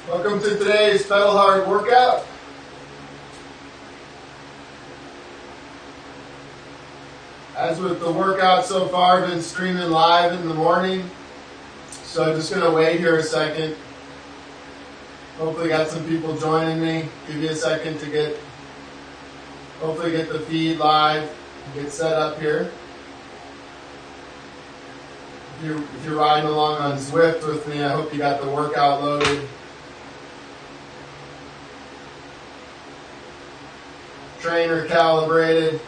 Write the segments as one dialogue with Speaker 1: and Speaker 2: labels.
Speaker 1: Welcome to today's pedal hard workout. As with the workout so far, I've been streaming live in the morning, so I'm just going to wait here a second. Hopefully got some people joining me. Give you a second to hopefully get the feed live, get set up here. If you're riding along on Zwift with me, I hope you got the workout loaded. Trainer calibrated.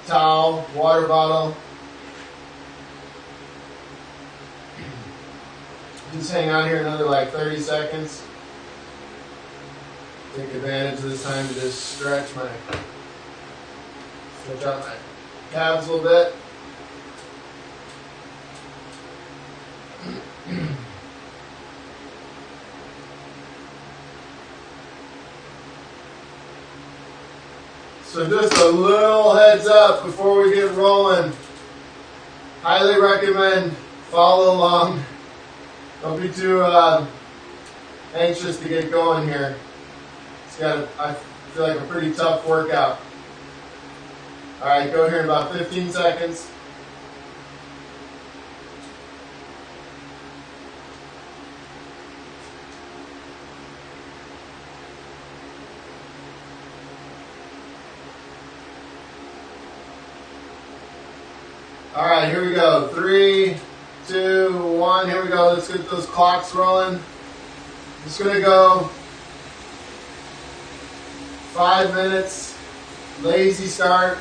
Speaker 1: Towel, water bottle. Just hang out here another like 30 seconds. Take advantage of this time to just stretch out my calves a little bit. So just a little heads up before we get rolling. Highly recommend follow along. Don't be too anxious to get going here. I feel like a pretty tough workout. All right, go here in about 15 seconds. All right, here we go. 3, 2, 1. Here we go. Let's get those clocks rolling. Just gonna go 5 minutes. Lazy start.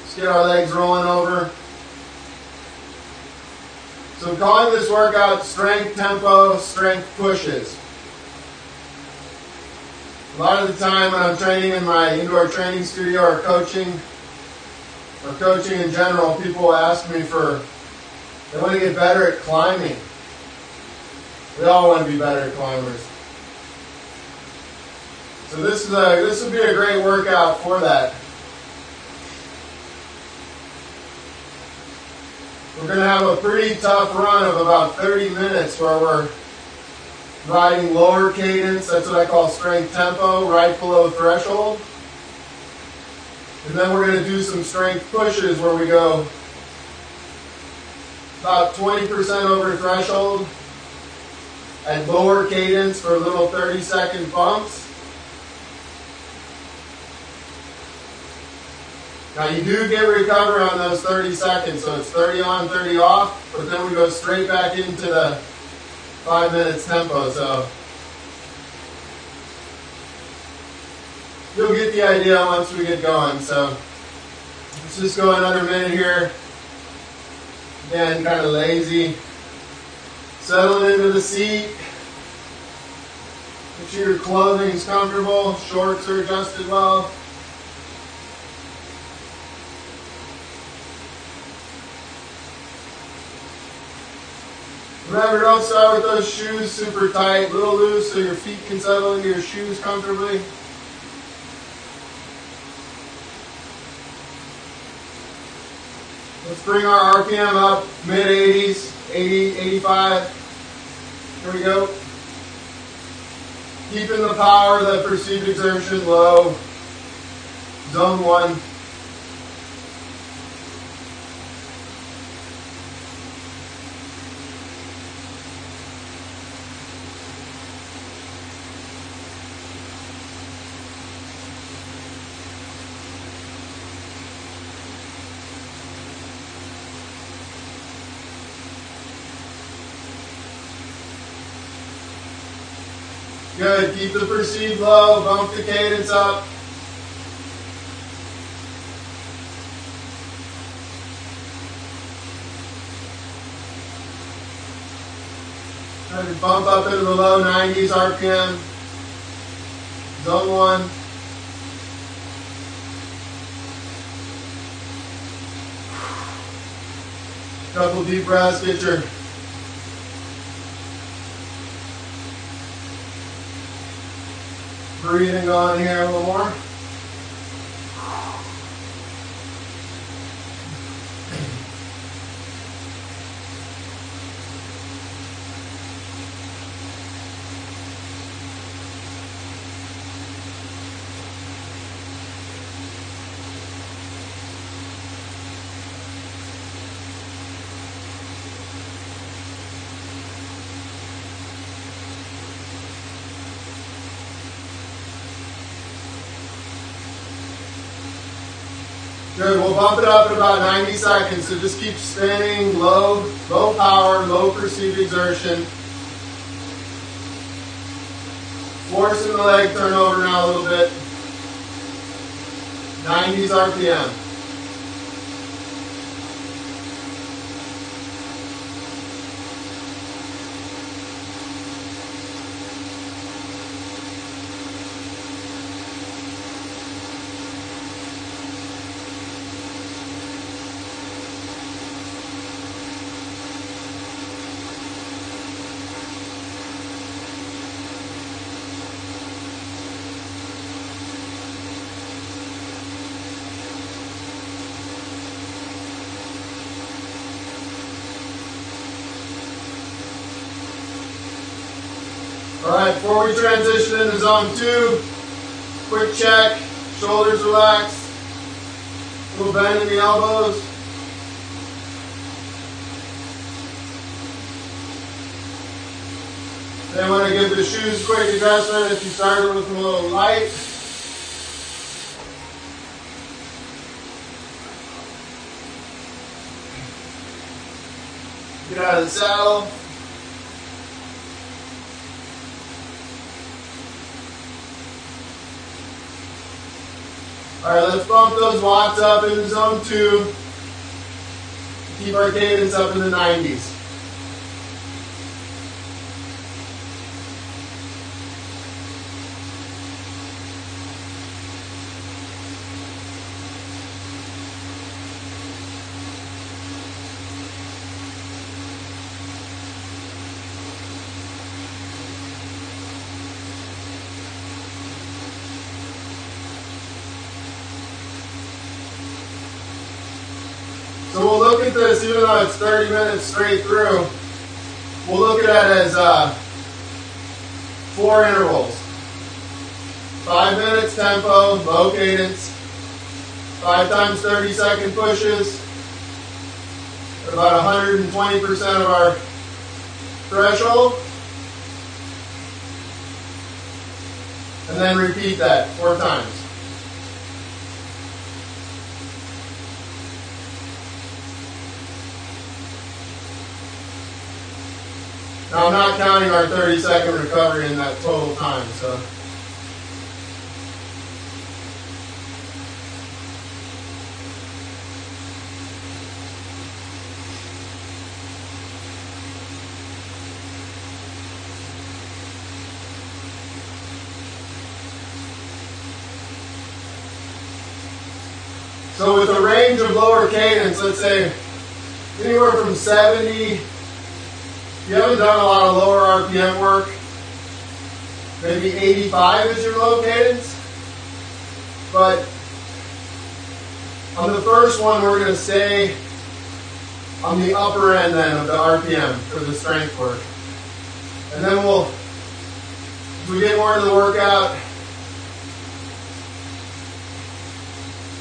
Speaker 1: Let's get our legs rolling over. So I'm calling this workout strength tempo, strength pushes. A lot of the time when I'm training in my indoor training studio or coaching in general, people ask me they want to get better at climbing. We all want to be better at climbers. So this would be a great workout for that. We're going to have a pretty tough run of about 30 minutes where we're riding lower cadence. That's what I call strength tempo, right below threshold. And then we're going to do some strength pushes where we go about 20% over threshold at lower cadence for little 30-second bumps. Now you do get recovery on those 30 seconds, so it's 30 on, 30 off, but then we go straight back into the 5 minutes tempo. So you'll get the idea once we get going. So let's just go another minute here. Again, kind of lazy. Settling into the seat. Make sure your clothing is comfortable. Shorts are adjusted well. Remember, don't start with those shoes super tight, a little loose so your feet can settle into your shoes comfortably. Let's bring our RPM up, mid-80s, 80, 85. Here we go. Keeping the power, the perceived exertion low. Zone 1. Good, keep the perceived low, bump the cadence up. Try to bump up into the low 90s RPM. Zone 1. Couple deep breaths, get your breathing going here a little more. Good, we'll bump it up in about 90 seconds, so just keep spinning, low power, low perceived exertion. Forcing the leg turnover now a little bit. 90s RPM. All right, before we transition into zone 2, quick check, shoulders relaxed, a little bend in the elbows. Then when I give the shoes a quick adjustment, if you started with them a little light. Get out of the saddle. All right, let's bump those watts up into zone 2. Keep our cadence up in the 90s. So we'll look at this, even though it's 30 minutes straight through, we'll look at it as 4 intervals. 5 minutes tempo, low cadence, 5 times 30-second pushes, at about 120% of our threshold. And then repeat that 4 times. Now I'm not counting our 30-second recovery in that total time, so. So with a range of lower cadence, let's say anywhere from 70, if you haven't done a lot of lower RPM work, maybe 85 is your low cadence. But on the first one, we're going to stay on the upper end then of the RPM for the strength work. And then as we get more into the workout,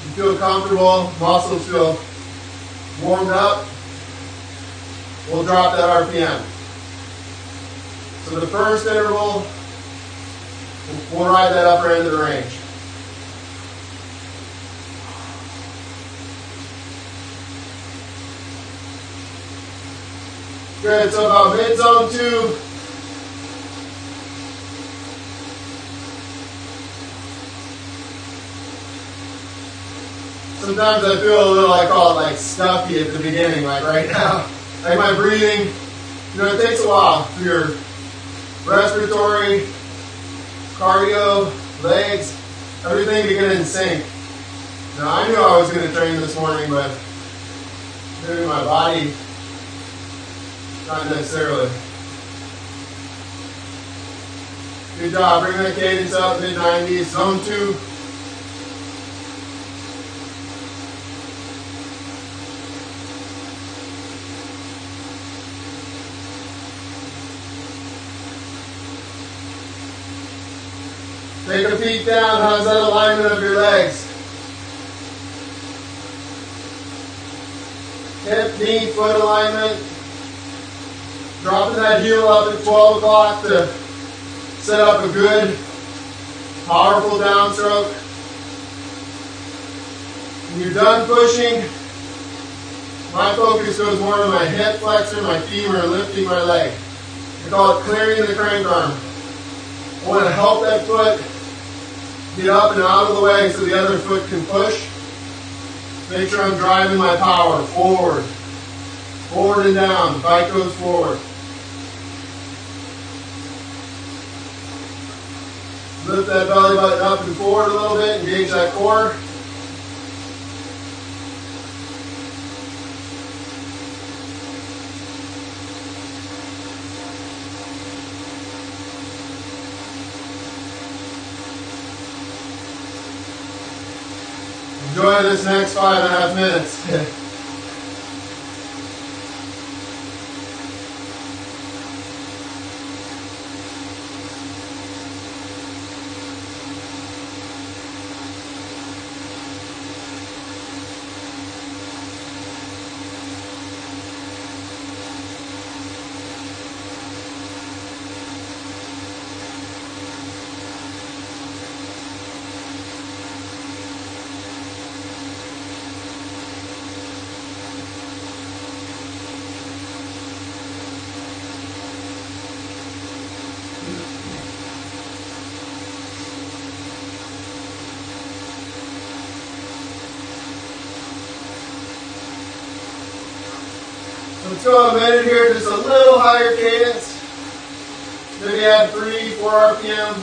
Speaker 1: you feel comfortable, muscles feel warmed up, we'll drop that RPM. So the first interval, we'll ride that upper end of the range. Good, so about mid-zone 2. Sometimes I feel a little, I call it like stuffy at the beginning, like right now. Like my breathing, it takes a while for your respiratory, cardio, legs, everything to get in sync. Now I knew I was going to train this morning, but maybe my body, not necessarily. Good job, bring that cadence up, mid-90s, zone 2. Take a peek down. How's that alignment of your legs? Hip, knee, foot alignment. Dropping that heel up at 12 o'clock to set up a good, powerful downstroke. When you're done pushing, my focus goes more to my hip flexor, my femur, lifting my leg. I call it clearing the crank arm. I want to help that foot get up and out of the way so the other foot can push. Make sure I'm driving my power forward. Forward and down. The bike goes forward. Lift that belly button up and forward a little bit. Engage that core. Enjoy this next 5.5 minutes. Let's go a minute here, just a little higher cadence. Maybe add 3-4 RPM.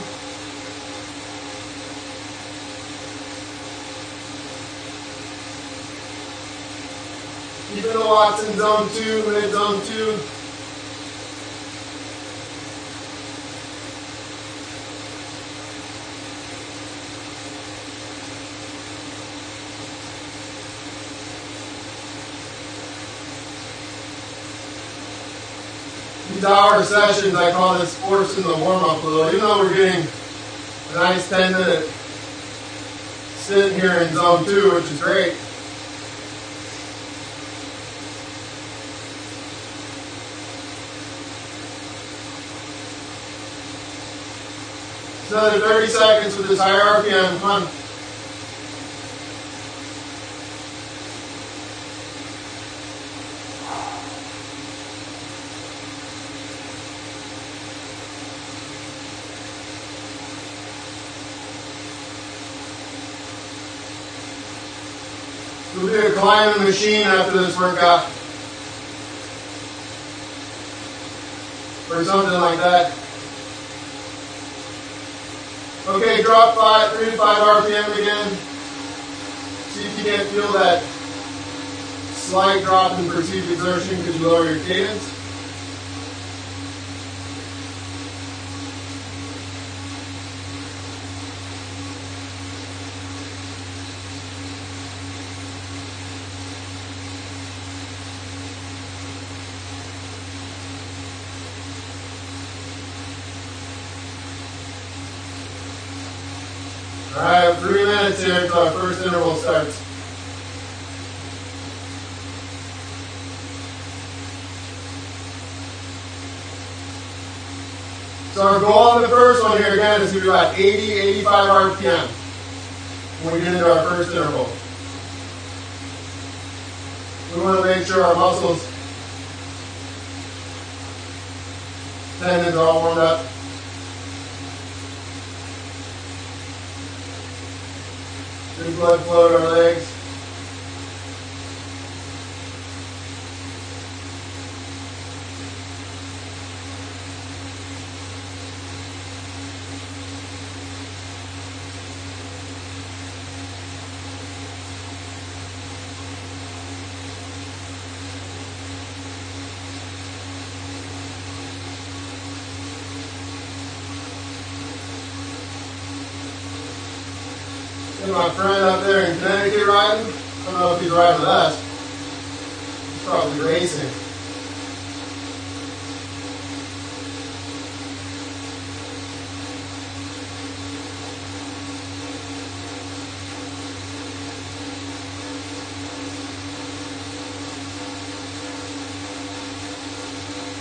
Speaker 1: Keeping the watts in zone 2, mid zone 2. These hour sessions, I call this forcing the warm-up a little, even though we're getting a nice 10-minute stint here in zone 2, which is great. Just another 30 seconds with this higher RPM, come on. We'll do a climbing machine after this workout. Or something like that. Okay, drop 3 to 5 RPM again. See if you can't feel that slight drop in perceived exertion because you lower your cadence. Alright, 3 minutes here until our first interval starts. So our goal on the first one here again is going to be about 80-85 RPM when we get into our first interval. We want to make sure our muscles, tendons are all warmed up. Good blood flow to our legs. And my friend up there in Connecticut riding, I don't know if he's riding with us. He's probably racing.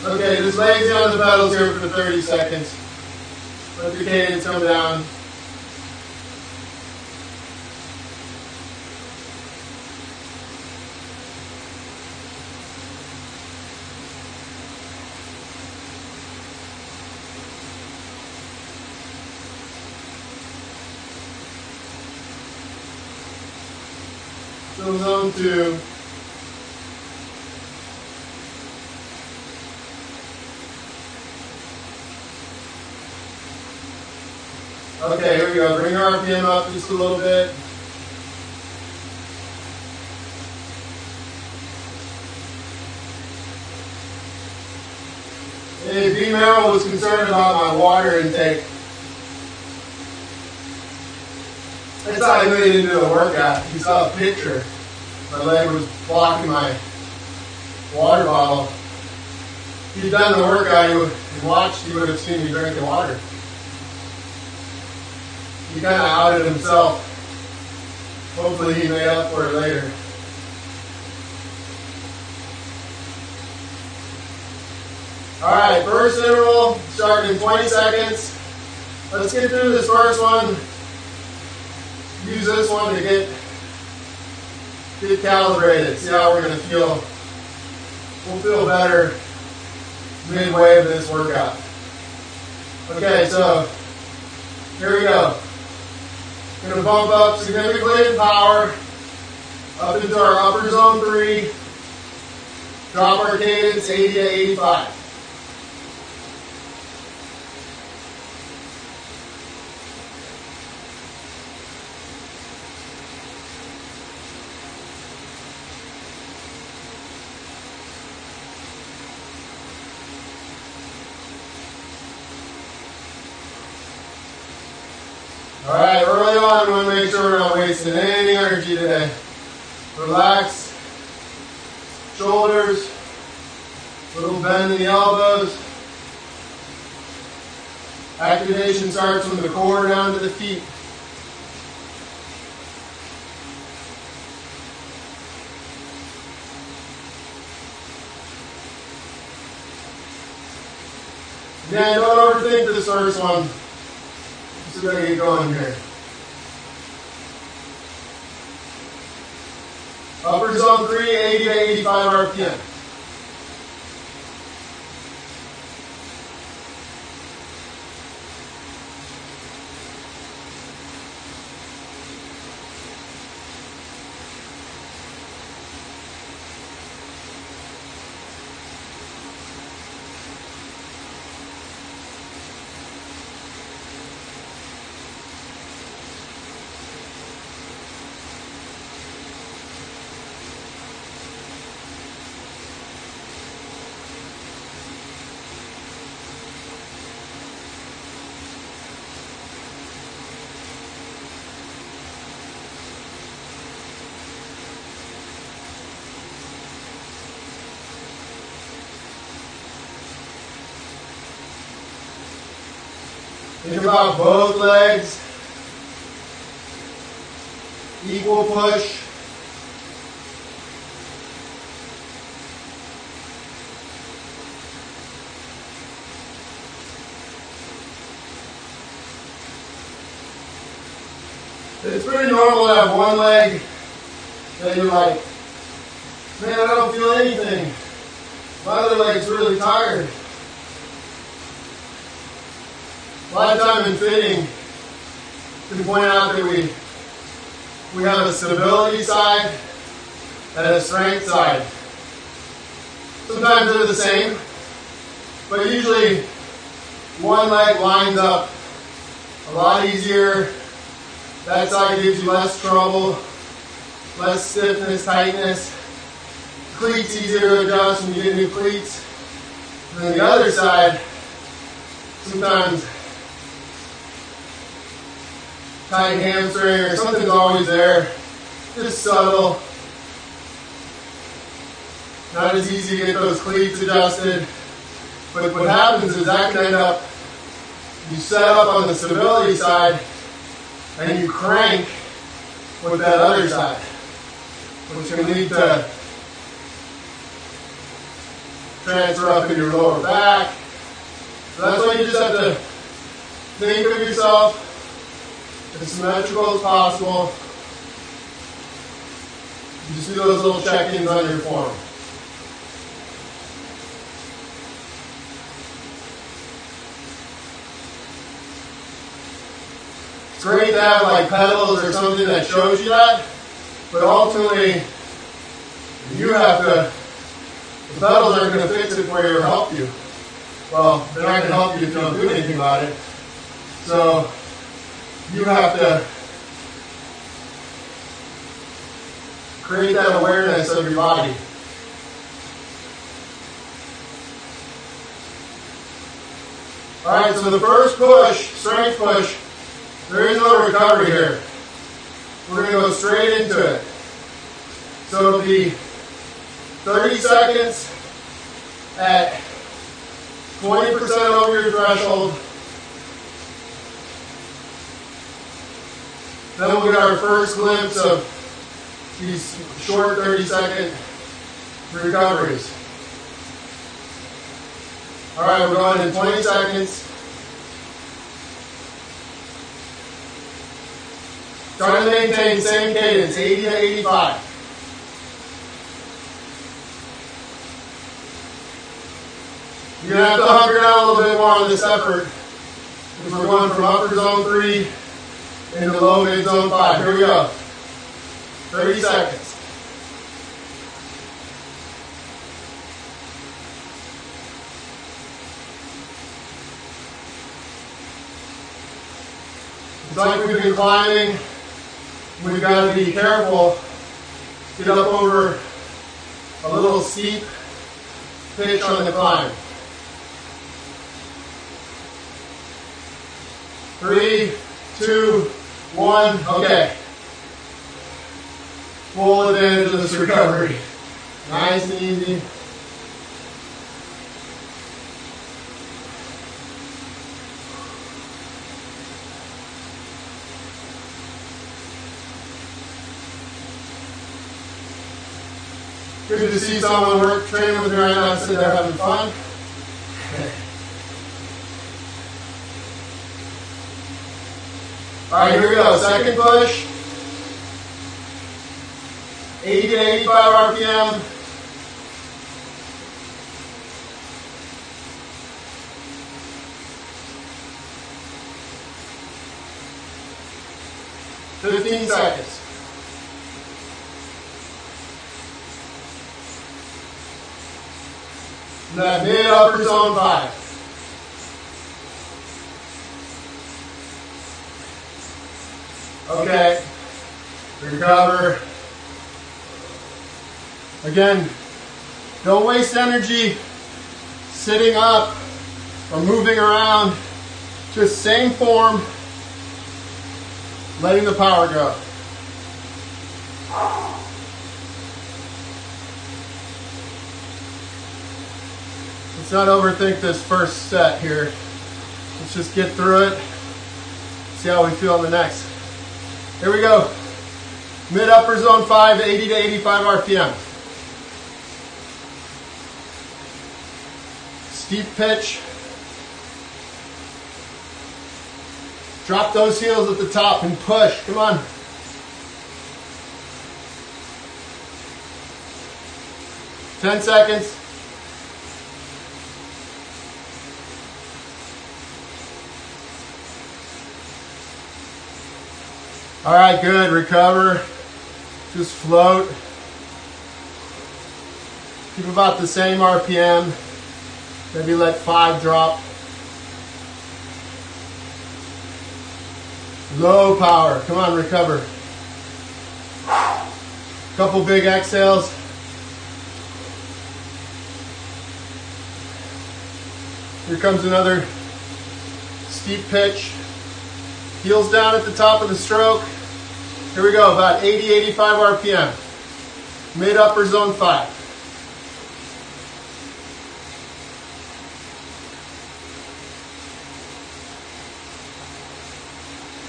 Speaker 1: Okay, just lazy on the pedals here for 30 seconds. Let the cadence come down. Still zone 2. Okay, here we go. Bring our RPM up just a little bit. Hey, B. Merrill was concerned about my water intake. That's how I made it into a workout. You saw a picture. My leg was blocking my water bottle. If you'd done the workout and watched, you would have seen me drinking water. He kind of outed himself. Hopefully he made up for it later. Alright, first interval, starting in 20 seconds. Let's get through this first one. Use this one to get calibrated. See how we're going to feel. We'll feel better midway of this workout. Okay, so here we go. Going to bump up significantly in power, up into our upper zone 3. Drop our cadence 80 to 85. Alright, early on, we want to make sure we're not wasting any energy today. Relax. Shoulders. Little bend in the elbows. Activation starts from the core down to the feet. Again, don't overthink this first one. Just going to get going here. Upper zone 3, 80 to 85 RPM. Think about both legs. Equal push. It's pretty normal to have one leg that you're like, man, I don't feel anything. My other leg's really tired. A lot of time in fitting, we can point out that we have a stability side and a strength side. Sometimes they're the same, but usually one leg lines up a lot easier. That side gives you less trouble, less stiffness, tightness. Cleats easier to adjust when you get new cleats. And then the other side, sometimes tight hamstring or something's always there, just subtle. Not as easy to get those cleats adjusted. But what happens is that can end up, you set up on the stability side and you crank with that other side, which can lead to transfer up in your lower back. So that's why you just have to think of yourself as symmetrical as possible. You just do those little check-ins on your form. It's great to have like pedals or something that shows you that, But ultimately, you have to, the pedals aren't going to fix it for you or help you. Well, they're not going to help you if you don't do anything about it. So, you have to create that awareness of your body. Alright, so the first push, strength push, there is no recovery here. We're going to go straight into it. So it'll be 30 seconds at 20% over your threshold. Then we'll get our first glimpse of these short 30-second recoveries. All right, we're going in 20 seconds. Try to maintain same cadence, 80 to 85. You're going to have to hunker down a little bit more on this effort if we're going from upper zone 3 into low mid zone 5. Here we go. 30 seconds. It's like we've been climbing. We've got to be careful. Get up over a little steep pitch on the climb. 3, 2, 1, okay. Full advantage of this recovery. Nice and easy. Good to see someone training with me right now and sit there having fun. All right, here we go. Second push. 80 to 85 RPM. $15 seconds. That mid upper zone 5. Okay. Recover. Again, don't waste energy sitting up or moving around. Just same form, letting the power go. Let's not overthink this first set here. Let's just get through it. See how we feel on the next. Here we go. Mid upper zone 5, 80 to 85 RPM. Steep pitch. Drop those heels at the top and push. Come on. Ten seconds. All right, good. Recover. Just float. Keep about the same RPM. Maybe let 5 drop. Low power. Come on, recover. Couple big exhales. Here comes another steep pitch. Heels down at the top of the stroke. Here we go, about 80, 85 RPM. Mid upper zone 5.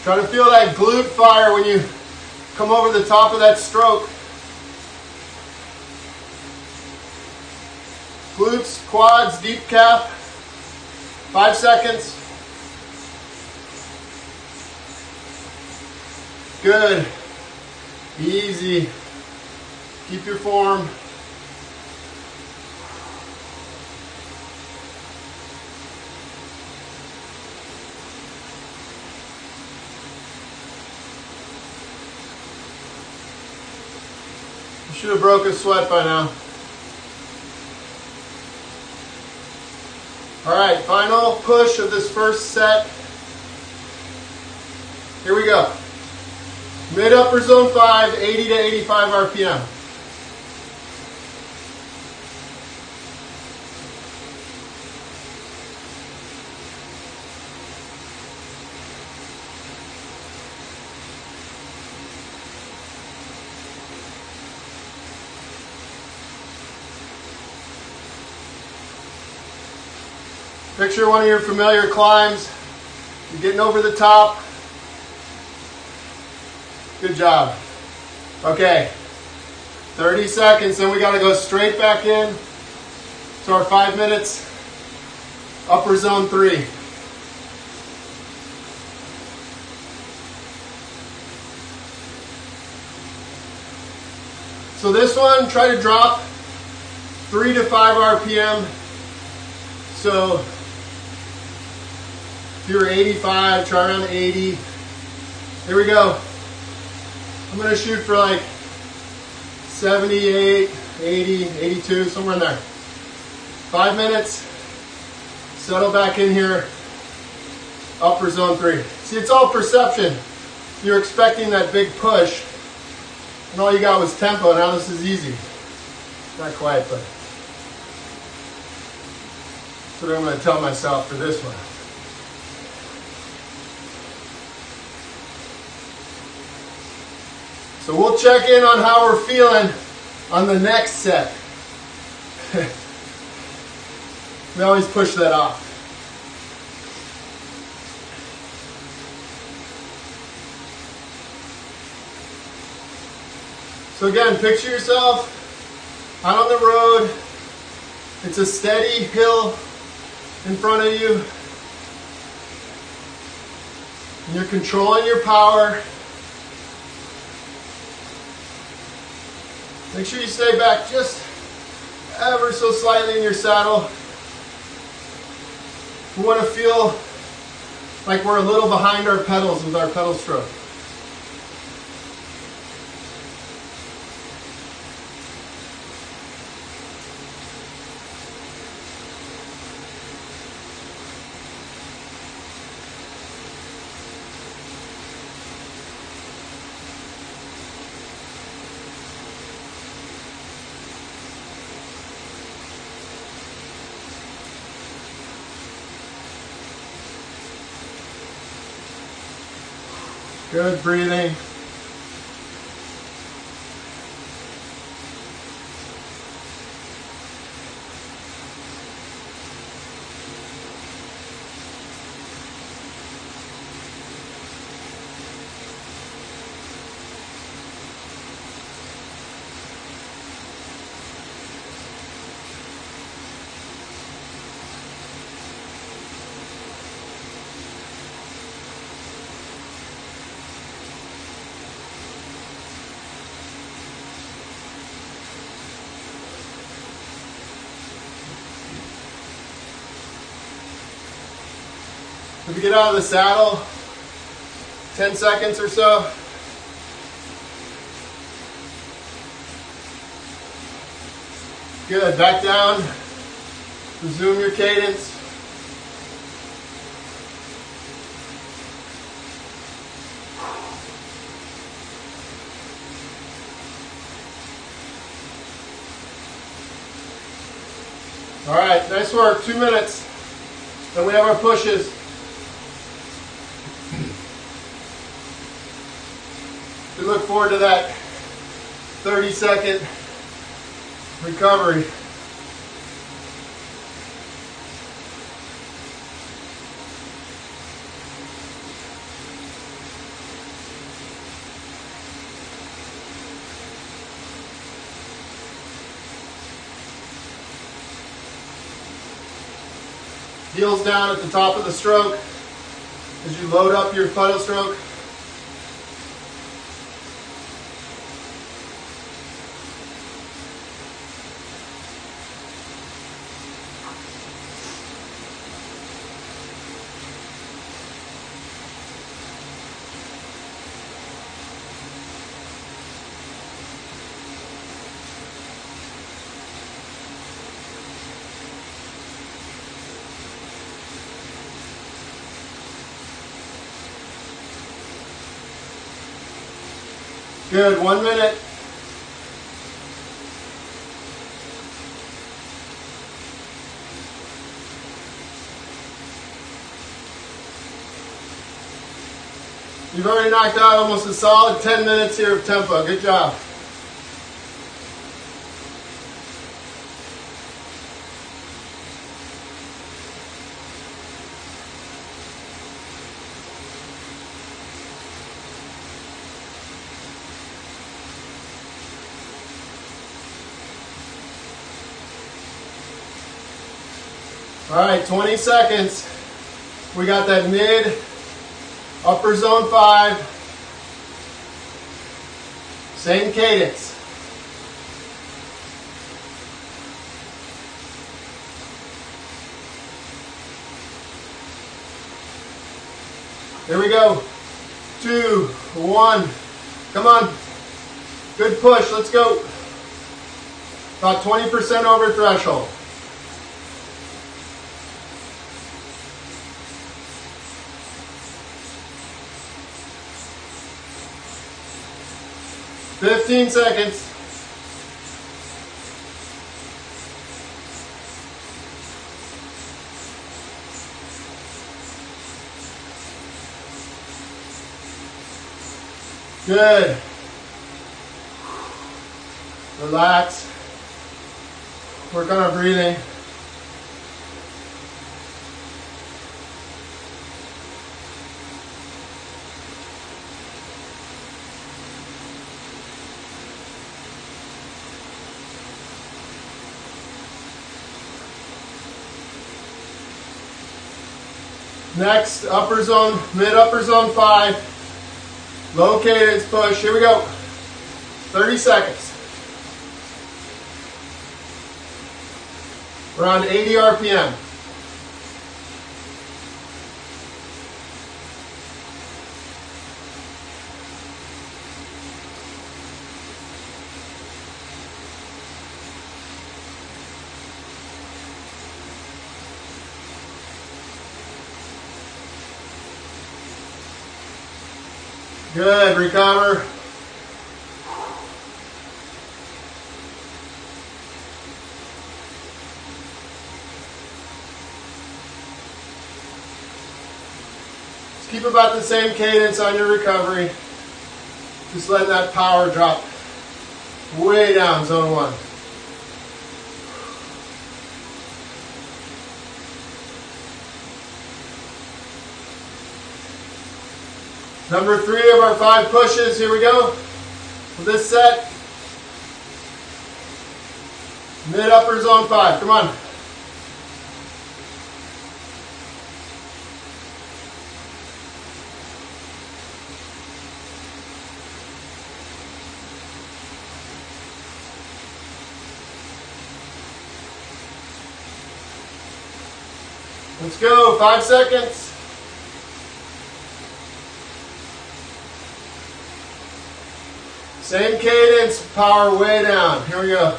Speaker 1: Try to feel that glute fire when you come over the top of that stroke. Glutes, quads, deep calf. 5 seconds. Good. Easy. Keep your form. Should have broke a sweat by now. All right, final push of this first set. Here we go. Mid upper zone 5, 80 to 85 RPM. Picture one of your familiar climbs. You're getting over the top. Good job. Okay, 30 seconds, then we gotta go straight back in to our 5 minutes, upper zone 3. So this one, try to drop 3 to 5 RPM. So if you're 85, try around 80. Here we go. I'm gonna shoot for like 78, 80, 82, somewhere in there. 5 minutes, settle back in here, upper zone 3. See, it's all perception. You're expecting that big push, and all you got was tempo. Now this is easy. Not quite, but that's what I'm gonna tell myself for this one. So we'll check in on how we're feeling on the next set. We always push that off. So again, picture yourself out on the road. It's a steady hill in front of you. And you're controlling your power. Make sure you stay back just ever so slightly in your saddle. We want to feel like we're a little behind our pedals with our pedal stroke. Good breathing. If you get out of the saddle, 10 seconds or so. Good, back down, resume your cadence. All right, nice work, 2 minutes. Then we have our pushes. We look forward to that 30-second recovery. Heels down at the top of the stroke as you load up your pedal stroke. Good, 1 minute. You've already knocked out almost a solid 10 minutes here of tempo. Good job. All right, 20 seconds. We got that mid, upper zone 5. Same cadence. Here we go. 2, 1. Come on. Good push. Let's go. About 20% over threshold. Fifteen seconds. Good. Relax. Work on our breathing. Next, upper zone, mid upper zone 5. Low cadence push. Here we go. 30 seconds. Around 80 RPM. Good, recover. Just keep about the same cadence on your recovery. Just letting that power drop way down, zone 1. Number 3 of our 5 pushes. Here we go. For this set, mid upper zone 5. Come on. Let's go. 5 seconds. Same cadence, power way down. Here we go.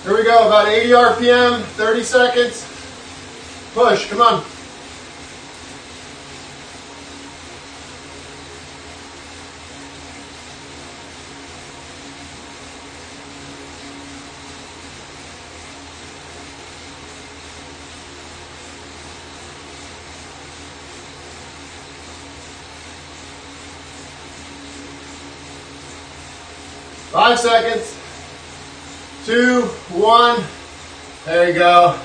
Speaker 1: Here we go, about 80 RPM, 30 seconds. Push, come on. Five seconds. 2, 1. There you go.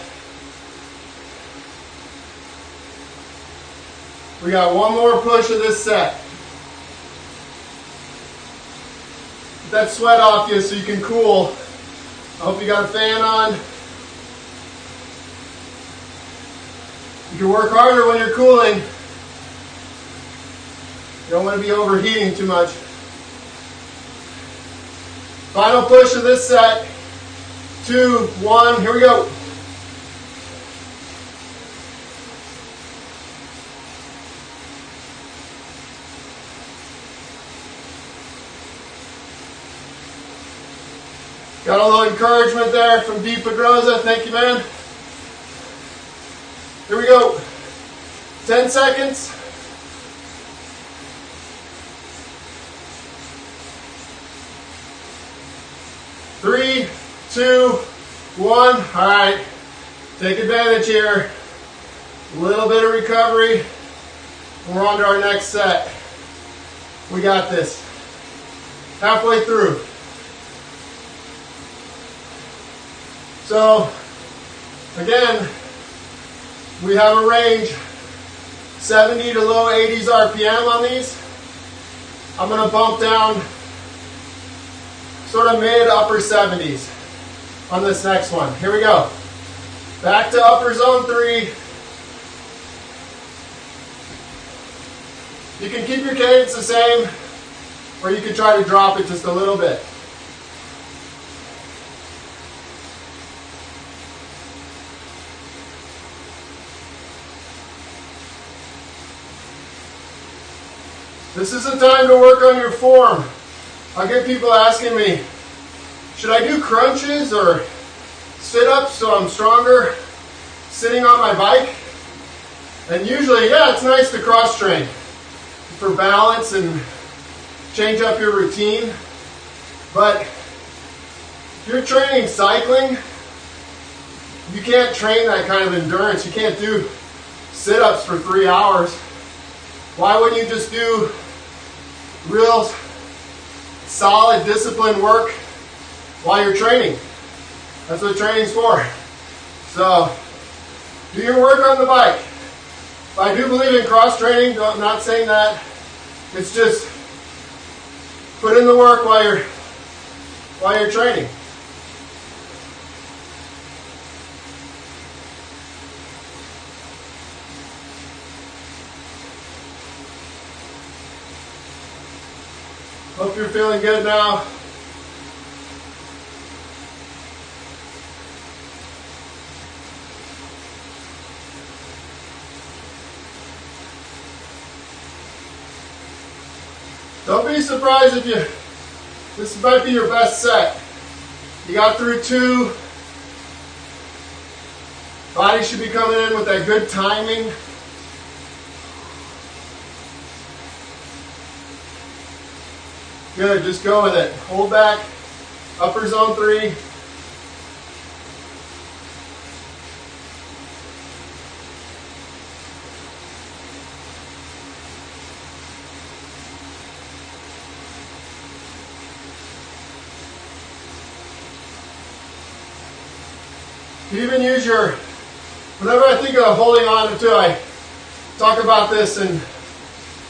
Speaker 1: We got one more push of this set. Get that sweat off you so you can cool. I hope you got a fan on. You can work harder when you're cooling. You don't want to be overheating too much. Final push of this set. 2, 1, here we go. Got a little encouragement there from Deep Pedroza. Thank you, man. Here we go. 10 seconds. 3, 2, 1. All right. Take advantage here. A little bit of recovery. We're on to our next set. We got this. Halfway through. So, again, we have a range 70 to low 80s RPM on these. I'm going to bump down sort of mid upper 70s on this next one. Here we go. Back to upper zone 3. You can keep your cadence the same, or you can try to drop it just a little bit. This is the time to work on your form. I get people asking me, should I do crunches or sit-ups so I'm stronger sitting on my bike? And usually, yeah, it's nice to cross-train for balance and change up your routine. But if you're training cycling, you can't train that kind of endurance. You can't do sit-ups for 3 hours. Why wouldn't you just do real solid discipline work while you're training? That's what training's for. So, do your work on the bike. I do believe in cross-training, I'm not saying that. It's just put in the work while you're training. Hope you're feeling good now. Don't be surprised if this might be your best set. You got through 2. Body should be coming in with that good timing. Good, just go with it. Hold back, upper zone 3. You even use whenever I think of holding on to, I talk about this in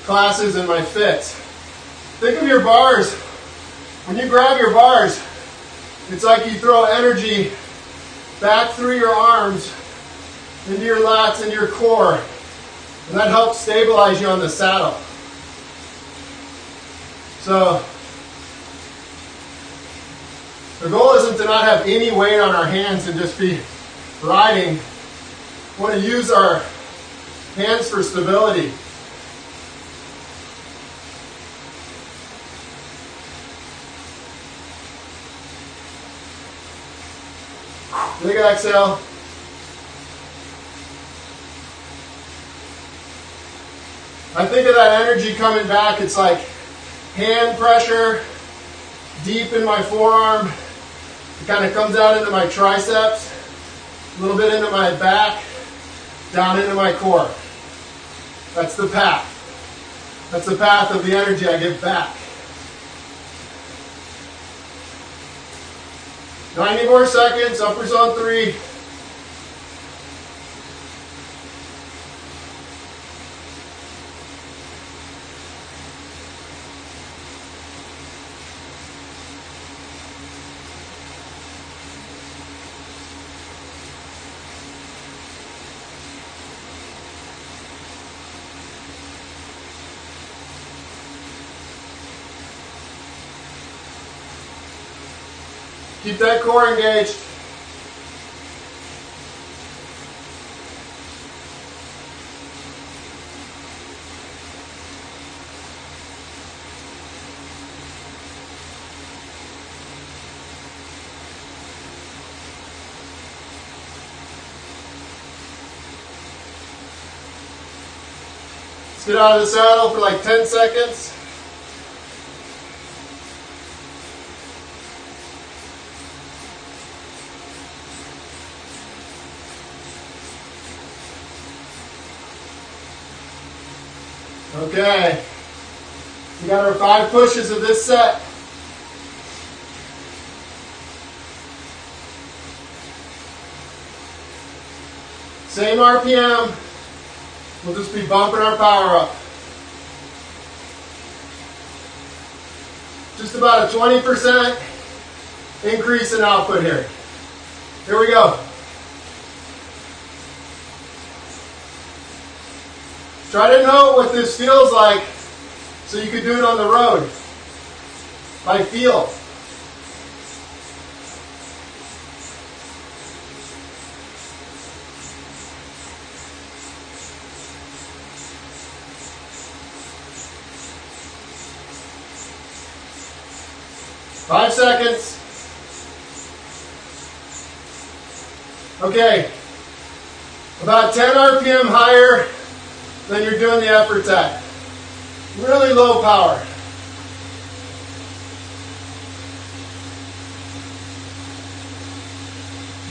Speaker 1: classes in my fits. Think of your bars. When you grab your bars, it's like you throw energy back through your arms, into your lats, into your core. And that helps stabilize you on the saddle. So, the goal isn't to not have any weight on our hands and just be riding. We want to use our hands for stability. Big exhale. I think of that energy coming back. It's like hand pressure deep in my forearm. It kind of comes out into my triceps, a little bit into my back, down into my core. That's the path. That's the path of the energy I give back. 90 more seconds, upper zone 3. Keep that core engaged. get out of the saddle for like 10 seconds. Okay, we got our 5 pushes of this set. Same RPM, we'll just be bumping our power up. Just about a 20% increase in output here. Here we go. Try to know what this feels like so you can do it on the road by feel. Five seconds. Okay, about 10 RPM higher than you're doing the efforts at. Really low power.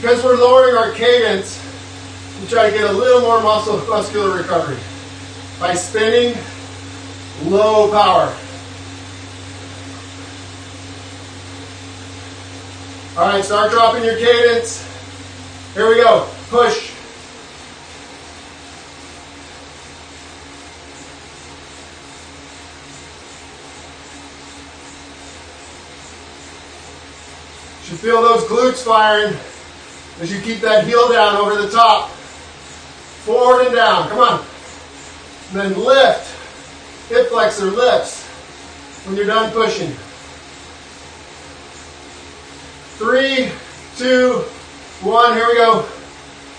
Speaker 1: Because we're lowering our cadence, we try to get a little more muscular recovery by spinning low power. All right, start dropping your cadence. Here we go. Push. You should feel those glutes firing as you keep that heel down over the top. Forward and down. Come on. And then lift. Hip flexor lifts when you're done pushing. 3, 2, 1. Here we go.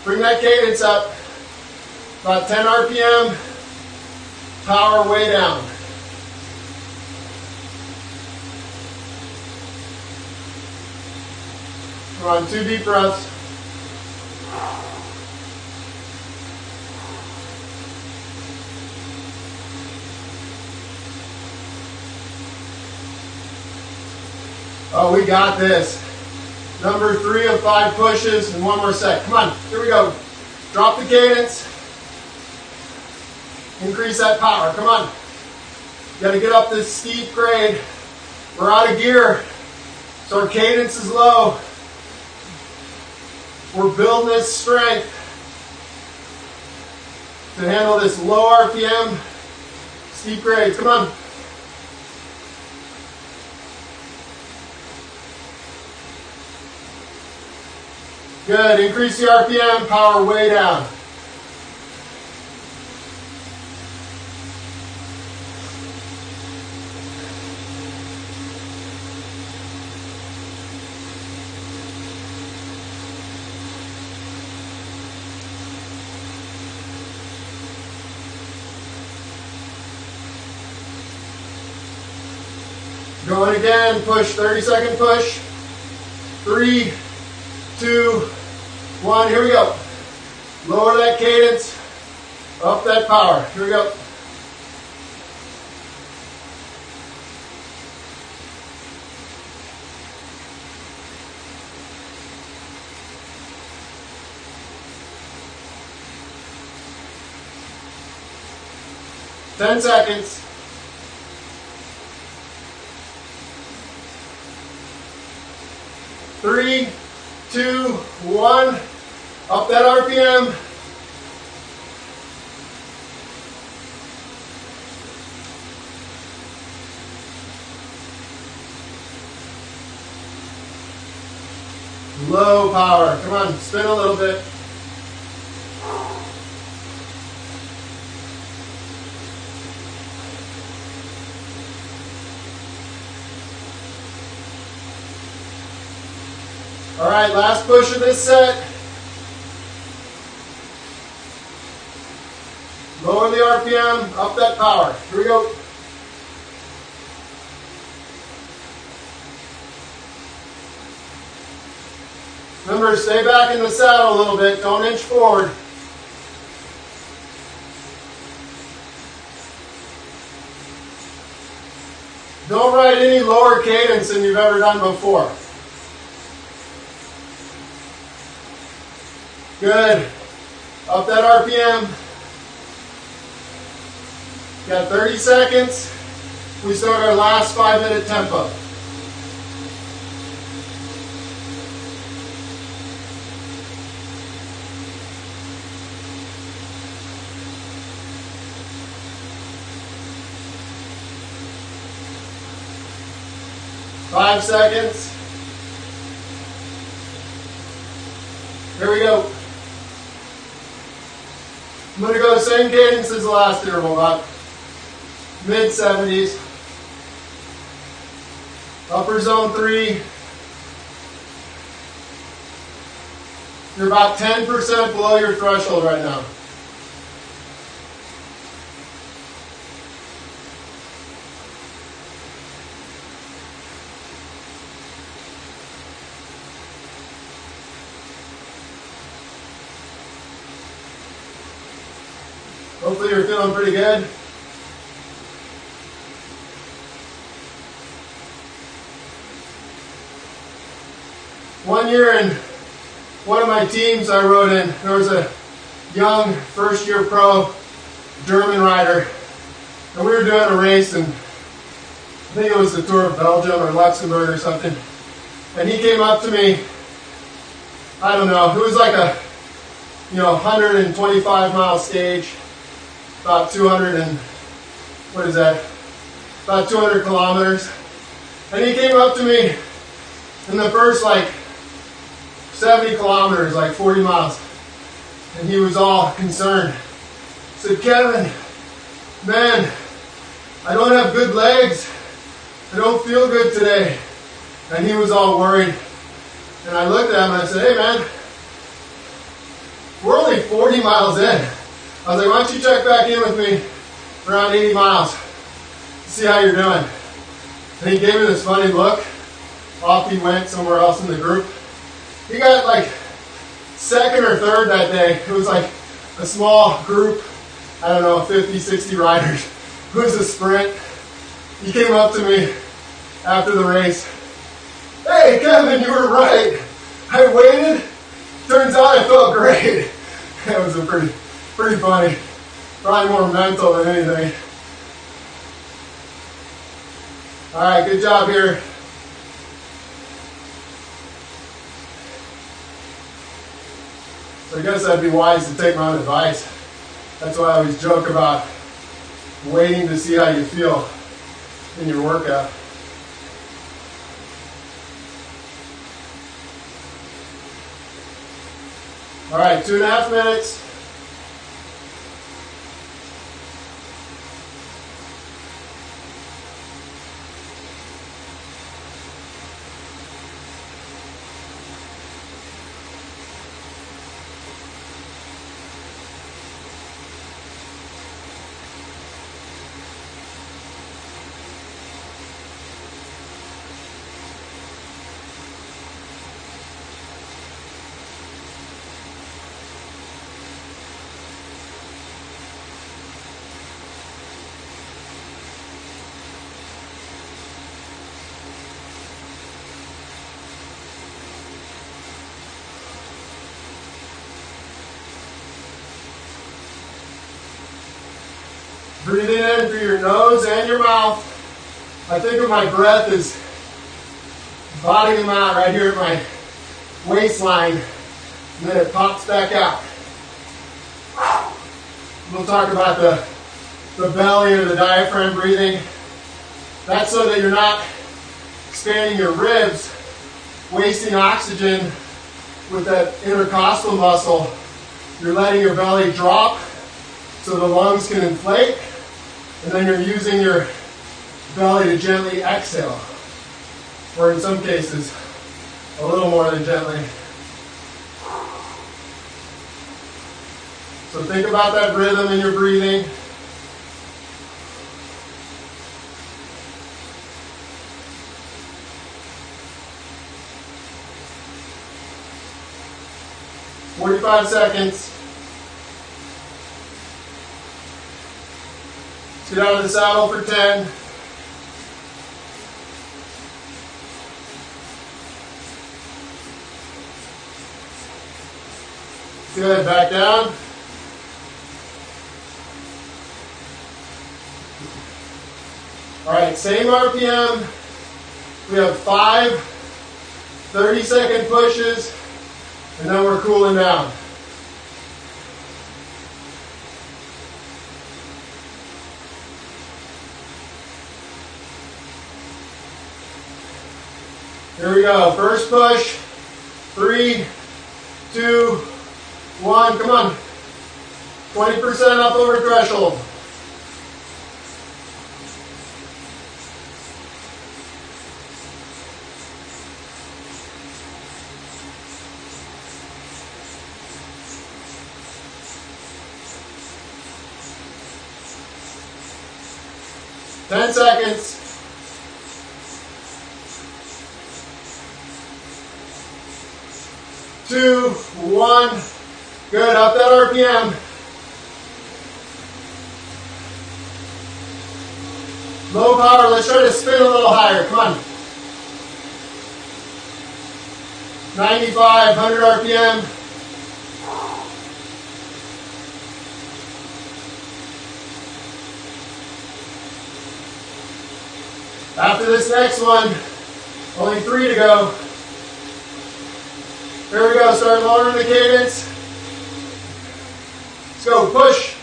Speaker 1: Bring that cadence up. About 10 RPM. Power way down. Come on, 2 deep breaths. Oh, we got this. Number 3 of 5 pushes and 1 more set. Come on, here we go. Drop the cadence. Increase that power. Come on. You got to get up this steep grade. We're out of gear, so our cadence is low. We're building this strength to handle this low RPM, steep grades. Come on. Good. Increase the RPM, power way down. Going again, push, 30-second push. 3, 2, 1, here we go. Lower that cadence, up that power. Here we go. Ten seconds. 3, 2, 1. Up that RPM. Low power. Come on, spin a little bit. All right, last push of this set. Lower the RPM, up that power. Here we go. Remember, stay back in the saddle a little bit. Don't inch forward. get any lower cadence than you've ever done before. Good. Up that RPM. Got 30 seconds. We start our last 5-minute tempo. Five seconds. Here we go. I'm going to go the same cadence as the last interval, about mid-70s. Upper zone 3. You're about 10% below your threshold right now. Hopefully you're feeling pretty good. One year in one of my teams I rode in, there was a young first-year pro German rider, and we were doing a race, and I think it was the Tour of Belgium or Luxembourg or something, and he came up to me, I don't know, it was like a 125 mile stage, about 200 kilometers, and he came up to me in the first 70 kilometers, 40 miles, and he was all concerned. He said, "Kevin, man, I don't have good legs. I don't feel good today." And he was all worried. And I looked at him and I said, "Hey man, we're only 40 miles in." I was like, "Why don't you check back in with me around 80 miles, see how you're doing?" And he gave me this funny look. Off he went somewhere else in the group. He got second or third that day. It was a small group, I don't know, 50, 60 riders. It was a sprint. He came up to me after the race. "Hey Kevin, you were right. I waited. Turns out I felt great." It was pretty funny. Probably more mental than anything. All right, good job here. So I guess that'd be wise to take my own advice. That's why I always joke about waiting to see how you feel in your workout. All right, 2.5 minutes. Breathing in through your nose and your mouth. I think of my breath as bottoming out right here at my waistline, and then it pops back out. We'll talk about the belly or the diaphragm breathing. That's so that you're not expanding your ribs, wasting oxygen with that intercostal muscle. You're letting your belly drop so the lungs can inflate, and then you're using your belly to gently exhale, or in some cases, a little more than gently. So think about that rhythm in your breathing. "45 seconds. Let's get out of the saddle for 10. Good, back down. All right, same RPM. We have 5 30-second pushes, and then we're cooling down. Here we go, first push, 3, 2, 1, come on. 20% up over threshold. Ten seconds. 2, 1. Good, up that RPM. Low power, let's try to spin a little higher, come on. 95, 100 RPM. After this next one, only 3 to go. Here we go, start lowering the cadence. Let's go, push.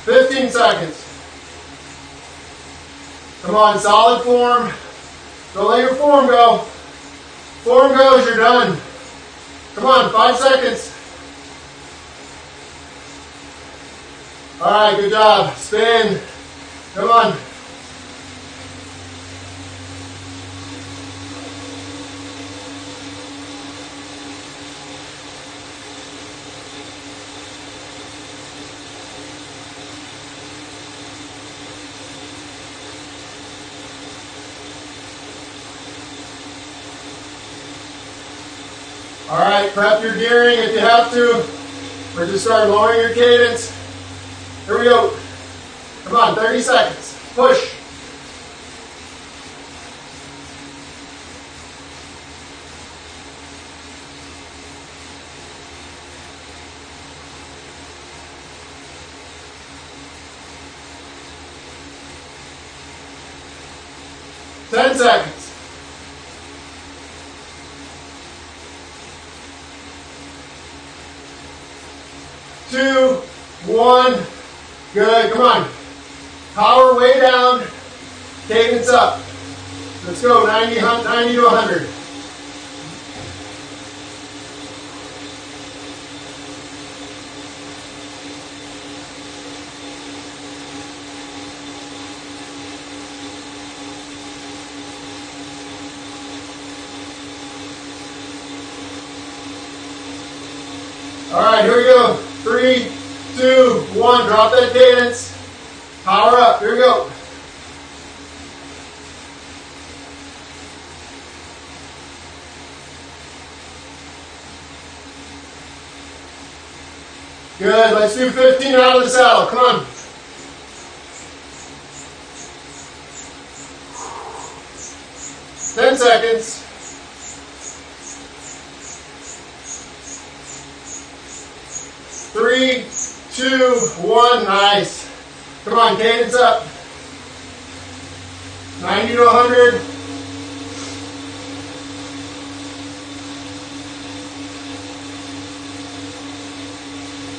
Speaker 1: "15 seconds. Come on, solid form. Don't let your form go. Form goes, you're done. Come on, 5 seconds. All right, good job. Spin. Come on. All right, prep your gearing if you have to, or just start lowering your cadence. Here we go. Come on, 30 seconds. Push. Ten seconds. 2, 1. Good, come on. Power way down, cadence up. Let's go, 90 to 100. All right, here we go. 3, 2, 1. Drop that cadence. Power up. Here we go. Good. Let's do 15 out of the saddle. Come on. Ten seconds. 3, 2, 1. Nice. Come on, cadence up. 90 to 100.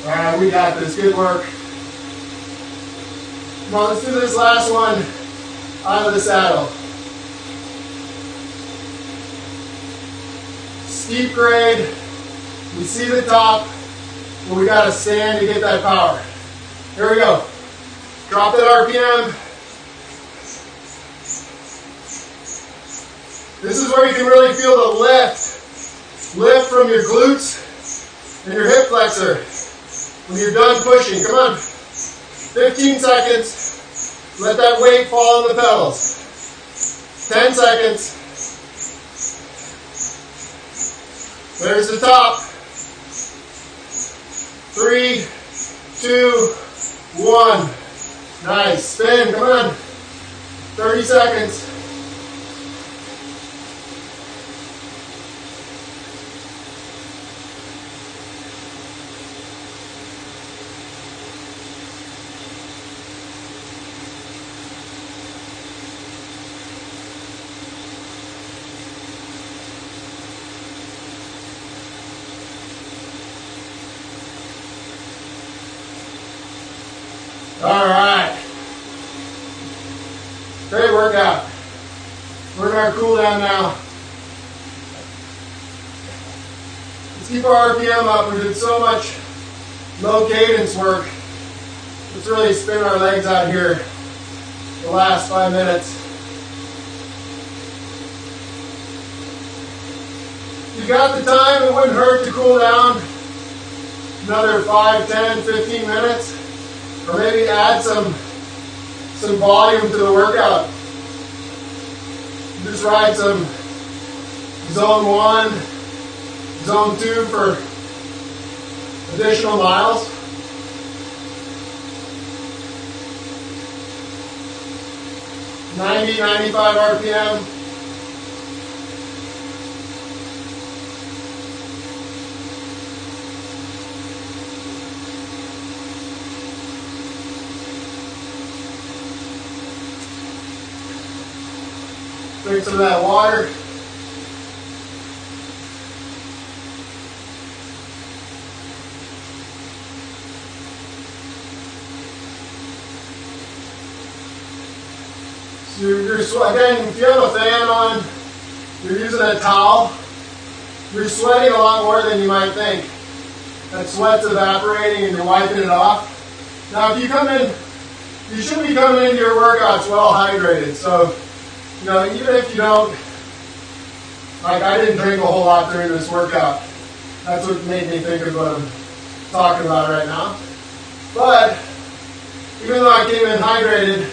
Speaker 1: All right, we got this. Good work. Come on, let's do this last one out of the saddle. Steep grade. We see the top, but we got to stand to get that power. Here we go. Drop that RPM. This is where you can really feel the lift from your glutes and your hip flexor when you're done pushing. Come on. 15 seconds. Let that weight fall on the pedals. 10 seconds. There's the top. 3, 2, 1. Nice. Spin. Come on. 30 seconds. All right. Great workout. We're in our cool down now. Let's keep our RPM up. We did so much low cadence work. Let's really spin our legs out here the last 5 minutes. If you got the time, it wouldn't hurt to cool down another 5, 10, 15 minutes. Or maybe add some volume to the workout. Just ride some zone 1, zone 2 for additional miles. $90, $95 RPM. Drink some of that water. So again, if you have a fan on, you're using a towel, you're sweating a lot more than you might think. That sweat's evaporating and you're wiping it off. Now if you come in, you should be coming into your workouts well hydrated. So, you know, even if you don't, like I didn't drink a whole lot during this workout. That's what made me think of what I'm talking about right now. But, even though I came in hydrated,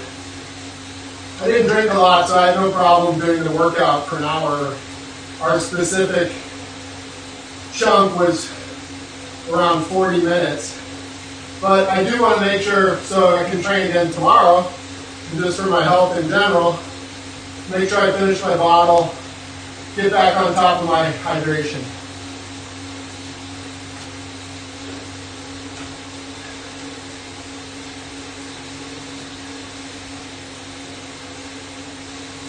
Speaker 1: I didn't drink a lot, so I had no problem doing the workout for an hour. Our specific chunk was around 40 minutes. But I do want to make sure, so I can train again tomorrow, and just for my health in general, make sure I finish my bottle, get back on top of my hydration.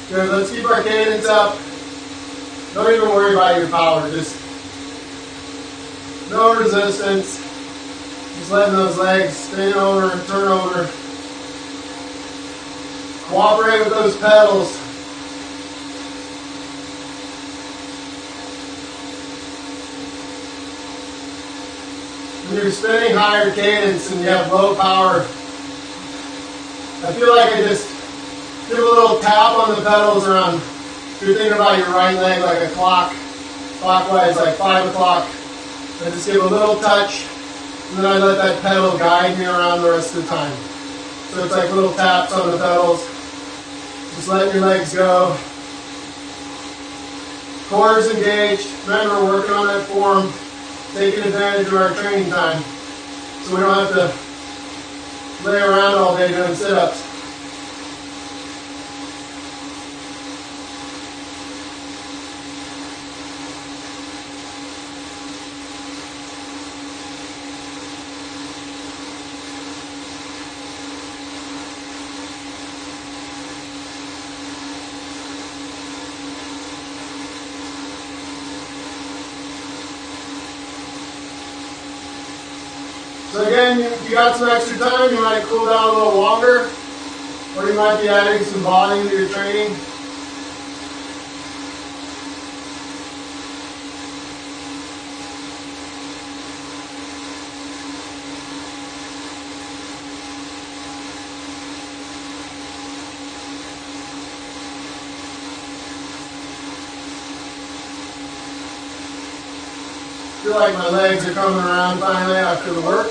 Speaker 1: Good, let's keep our cadence up. Don't even worry about your power, just no resistance. Just letting those legs spin over, turn over. Cooperate with those pedals. When you're spinning higher cadence and you have low power, I feel like I just give a little tap on the pedals around, if you're thinking about your right leg like a clock, clockwise like 5 o'clock. I just give a little touch, and then I let that pedal guide me around the rest of the time. So it's like little taps on the pedals. Just letting your legs go. Core's engaged. Remember, we're working on that form, taking advantage of our training time. So we don't have to lay around all day doing sit-ups. So again, if you got some extra time, you might cool down a little longer, or you might be adding some volume to your training. I feel like my legs are coming around finally after the work.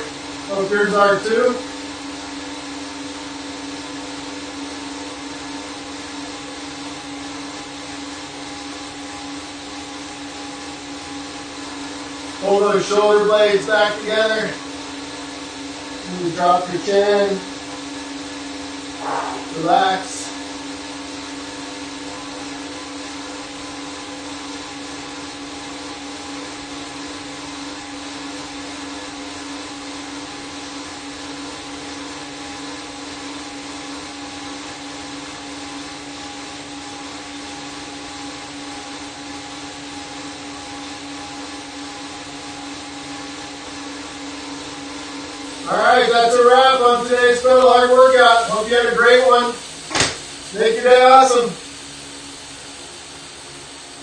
Speaker 1: Hope yours are too. Pull those shoulder blades back together. And you drop your chin. Relax. Alright, that's a wrap on today's pedal hard workout. Hope you had a great one. Make your day awesome.